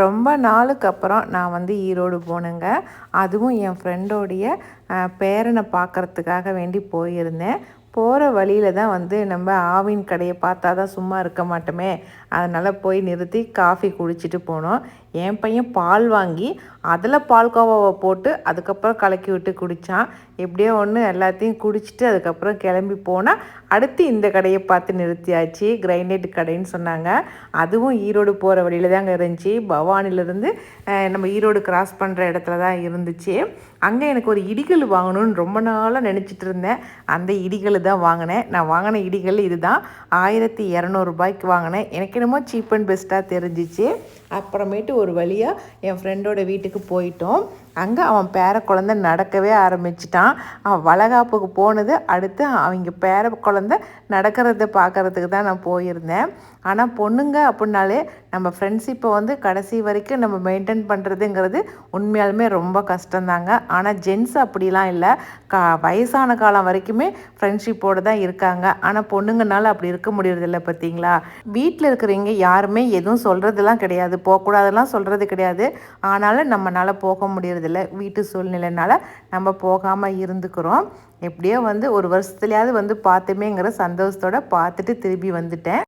ரொம்ப நாளுக்கு அப்புறம் நான் வந்து ஈரோடு போனேங்க. அதுவும் என் ஃப்ரெண்டோடைய பேரனை பார்க்கறதுக்காக வேண்டி போயிருந்தேன். போகிற வழியில தான் வந்து நம்ம ஆவின் கடையை பார்த்தா தான் சும்மா இருக்க மாட்டோமே, அதனால் போய் நிறுத்தி காஃபி குடிச்சிட்டு போனோம். என் பையன் பால் வாங்கி அதில் பால்கோவாவை போட்டு அதுக்கப்புறம் கலக்கி விட்டு குடித்தான். எப்படியோ ஒன்று எல்லாத்தையும் குடிச்சிட்டு அதுக்கப்புறம் கிளம்பி போனால் அடுத்து இந்த கடையை பார்த்து நிறுத்தியாச்சு. கிரைனைட் கடைன்னு சொன்னாங்க. அதுவும் ஈரோடு போகிற வழியில் தாங்க இருந்துச்சு. பவானிலேருந்து நம்ம ஈரோடு கிராஸ் பண்ணுற இடத்துல தான் இருந்துச்சு. அங்கே எனக்கு ஒரு இடிகள் வாங்கணும்னு ரொம்ப நாளாக நினச்சிட்டு இருந்தேன். அந்த இடிகள் தான் வாங்கினேன். நான் வாங்கின இடிகள் இது தான். 1200 வாங்கினேன். எனக்கு என்னமோ சீப் அண்ட் பெஸ்ட்டாக தெரிஞ்சிச்சு. அப்புறமேட்டு ஒரு வழியாக என் ஃப்ரெண்டோட வீட்டுக்கு போயிட்டோம். அங்கே அவன் பேர குழந்தை நடக்கவே ஆரம்பிச்சிட்டான். அவன் வளகாப்புக்கு போனது அடுத்து அவங்க பேர குழந்தை நடக்கிறத பார்க்குறதுக்கு தான் நான் போயிருந்தேன். ஆனால் பொண்ணுங்க அப்படின்னாலே நம்ம ஃப்ரெண்ட்ஷிப்பை வந்து கடைசி வரைக்கும் நம்ம மெயின்டைன் பண்ணுறதுங்கிறது உண்மையாலுமே ரொம்ப கஷ்டந்தாங்க. ஆனால் ஜென்ஸ் அப்படிலாம் இல்லை. வயசான காலம் வரைக்குமே ஃப்ரெண்ட்ஷிப்போடு தான் இருக்காங்க. ஆனால் பொண்ணுங்கனால அப்படி இருக்க முடியறதில்ல பார்த்தீங்களா. வீட்டில் இருக்கிறவங்க யாருமே எதுவும் சொல்கிறதுலாம் கிடையாது, போகக்கூடாதெல்லாம் சொல்கிறது கிடையாது. ஆனாலும் நம்மளால் போக முடியறதில்ல. வீட்டு சூழ்நிலைனால நம்ம போகாமல் இருந்துக்கிறோம். எப்படியோ வந்து ஒரு வருஷத்துலையாவது வந்து பார்த்துமேங்கிற சந்தோஷத்தோடு பார்த்துட்டு திரும்பி வந்துட்டேன்.